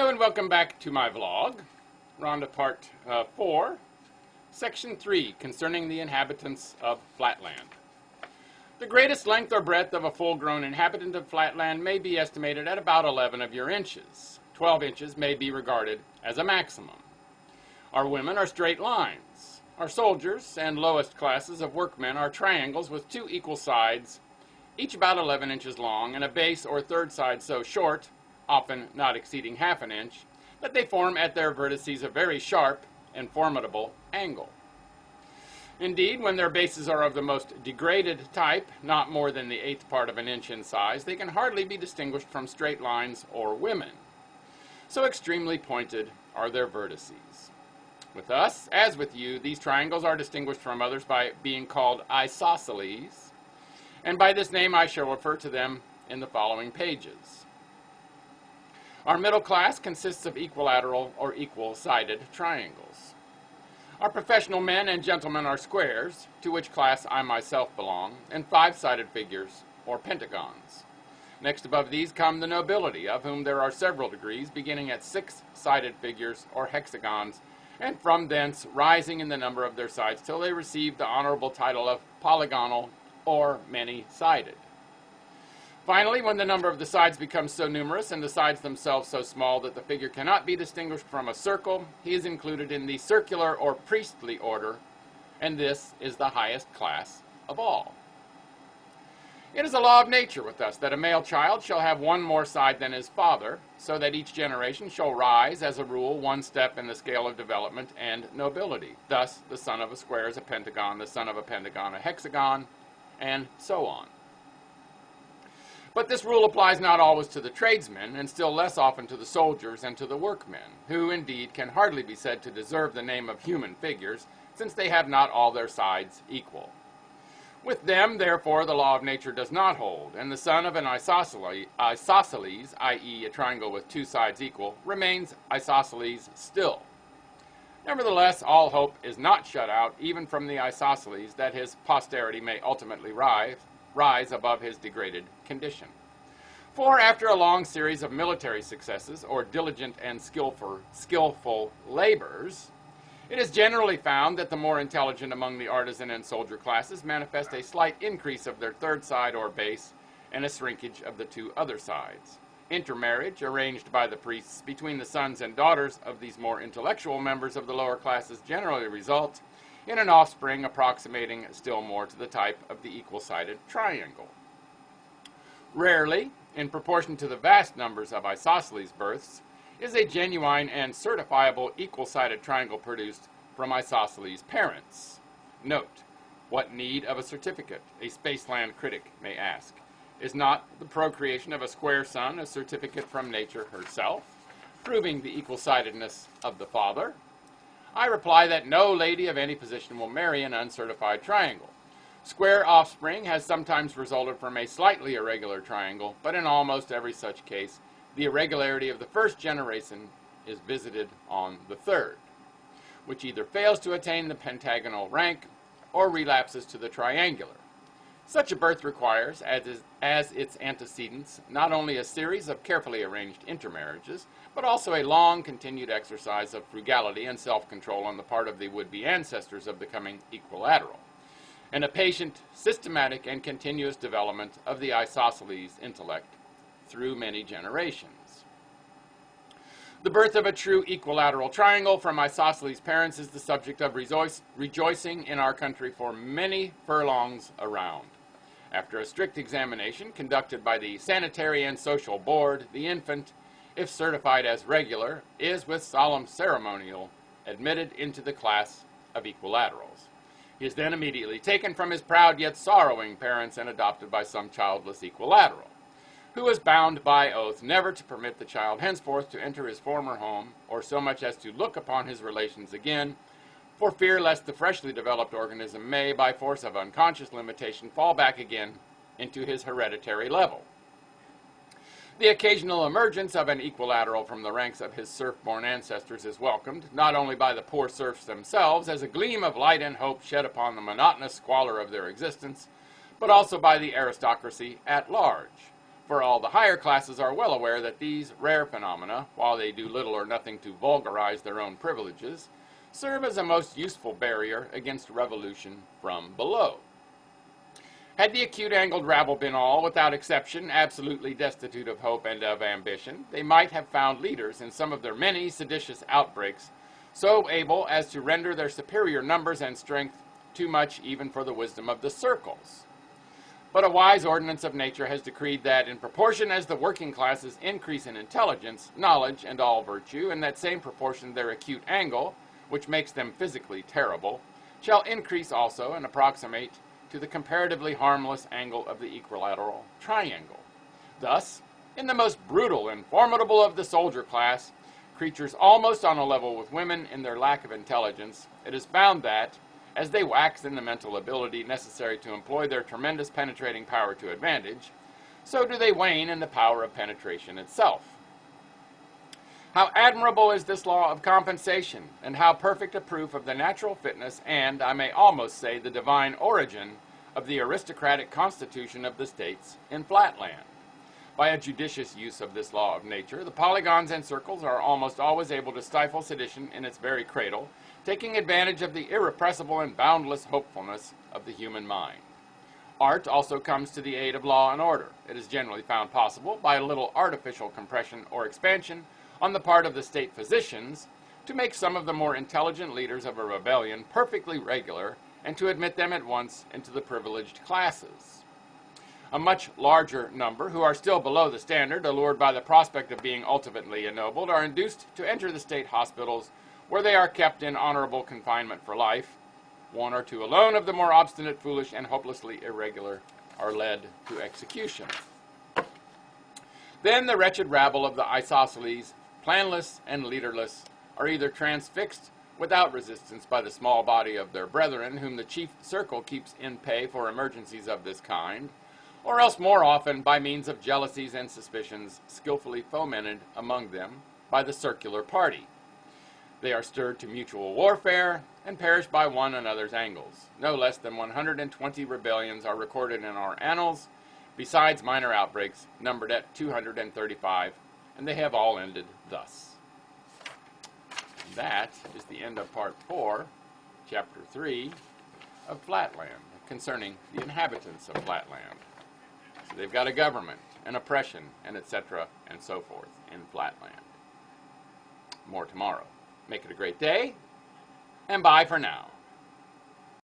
Hello and welcome back to my vlog. We're on to part 4, section 3, concerning the inhabitants of Flatland. The greatest length or breadth of a full-grown inhabitant of Flatland may be estimated at about 11 of your inches. 12 inches may be regarded as a maximum. Our women are straight lines. Our soldiers and lowest classes of workmen are triangles with two equal sides, each about 11 inches long, and a base or third side so short, often not exceeding half an inch, that they form at their vertices a very sharp and formidable angle. Indeed, when their bases are of the most degraded type, not more than the eighth part of an inch in size, they can hardly be distinguished from straight lines or women. So extremely pointed are their vertices. With us, as with you, these triangles are distinguished from others by being called isosceles, and by this name I shall refer to them in the following pages. Our middle class consists of equilateral or equal-sided triangles. Our professional men and gentlemen are squares, to which class I myself belong, and five-sided figures, or pentagons. Next above these come the nobility, of whom there are several degrees, beginning at six-sided figures, or hexagons, and from thence rising in the number of their sides till they receive the honorable title of polygonal or many-sided. Finally, when the number of the sides becomes so numerous and the sides themselves so small that the figure cannot be distinguished from a circle, he is included in the circular or priestly order, and this is the highest class of all. It is a law of nature with us that a male child shall have one more side than his father, so that each generation shall rise, as a rule, one step in the scale of development and nobility. Thus, the son of a square is a pentagon, the son of a pentagon a hexagon, and so on. But this rule applies not always to the tradesmen, and still less often to the soldiers and to the workmen, who indeed can hardly be said to deserve the name of human figures, since they have not all their sides equal. With them, therefore, the law of nature does not hold, and the son of an isosceles, i.e. a triangle with two sides equal, remains isosceles still. Nevertheless, all hope is not shut out, even from the isosceles, that his posterity may ultimately rise above his degraded condition. For after a long series of military successes, or diligent and skillful labors, it is generally found that the more intelligent among the artisan and soldier classes manifest a slight increase of their third side or base, and a shrinkage of the two other sides. Intermarriage, arranged by the priests between the sons and daughters of these more intellectual members of the lower classes, generally results in an offspring approximating still more to the type of the equal-sided triangle. Rarely, in proportion to the vast numbers of isosceles births, is a genuine and certifiable equal-sided triangle produced from isosceles parents. Note, what need of a certificate, a Spaceland critic may ask. Is not the procreation of a square son a certificate from nature herself, proving the equal-sidedness of the father? I reply that no lady of any position will marry an uncertified triangle. Square offspring has sometimes resulted from a slightly irregular triangle, but in almost every such case, the irregularity of the first generation is visited on the third, which either fails to attain the pentagonal rank or relapses to the triangular. Such a birth requires, as its antecedents, not only a series of carefully arranged intermarriages, but also a long continued exercise of frugality and self-control on the part of the would-be ancestors of becoming equilateral, and a patient, systematic, and continuous development of the isosceles intellect through many generations. The birth of a true equilateral triangle from isosceles parents is the subject of rejoicing in our country for many furlongs around. After a strict examination conducted by the Sanitary and Social Board, the infant, if certified as regular, is with solemn ceremonial admitted into the class of equilaterals. He is then immediately taken from his proud yet sorrowing parents and adopted by some childless equilateral, who is bound by oath never to permit the child henceforth to enter his former home, or so much as to look upon his relations again, for fear lest the freshly developed organism may, by force of unconscious limitation, fall back again into his hereditary level. The occasional emergence of an equilateral from the ranks of his serf-born ancestors is welcomed, not only by the poor serfs themselves as a gleam of light and hope shed upon the monotonous squalor of their existence, but also by the aristocracy at large. For all the higher classes are well aware that these rare phenomena, while they do little or nothing to vulgarize their own privileges, serve as a most useful barrier against revolution from below. Had the acute-angled rabble been all, without exception, absolutely destitute of hope and of ambition, they might have found leaders in some of their many seditious outbreaks so able as to render their superior numbers and strength too much even for the wisdom of the circles. But a wise ordinance of nature has decreed that in proportion as the working classes increase in intelligence, knowledge, and all virtue, in that same proportion their acute angle, which makes them physically terrible, shall increase also and approximate to the comparatively harmless angle of the equilateral triangle. Thus, in the most brutal and formidable of the soldier class, creatures almost on a level with women in their lack of intelligence, it is found that, as they wax in the mental ability necessary to employ their tremendous penetrating power to advantage, so do they wane in the power of penetration itself. How admirable is this law of compensation, and how perfect a proof of the natural fitness and, I may almost say, the divine origin of the aristocratic constitution of the states in Flatland. By a judicious use of this law of nature, the polygons and circles are almost always able to stifle sedition in its very cradle, taking advantage of the irrepressible and boundless hopefulness of the human mind. Art also comes to the aid of law and order. It is generally found possible, by a little artificial compression or expansion on the part of the state physicians, to make some of the more intelligent leaders of a rebellion perfectly regular and to admit them at once into the privileged classes. A much larger number, who are still below the standard, allured by the prospect of being ultimately ennobled, are induced to enter the state hospitals, where they are kept in honorable confinement for life. One or two alone of the more obstinate, foolish, and hopelessly irregular are led to execution. Then the wretched rabble of the isosceles, planless and leaderless, are either transfixed without resistance by the small body of their brethren, whom the chief circle keeps in pay for emergencies of this kind, or else more often by means of jealousies and suspicions skillfully fomented among them by the circular party. They are stirred to mutual warfare and perish by one another's angles. No less than 120 rebellions are recorded in our annals, besides minor outbreaks numbered at 235, and they have all ended thus. And that is the end of Part 4, Chapter 3 of Flatland, concerning the inhabitants of Flatland. So they've got a government, an oppression, and etc., and so forth in Flatland. More tomorrow. Make it a great day, and bye for now.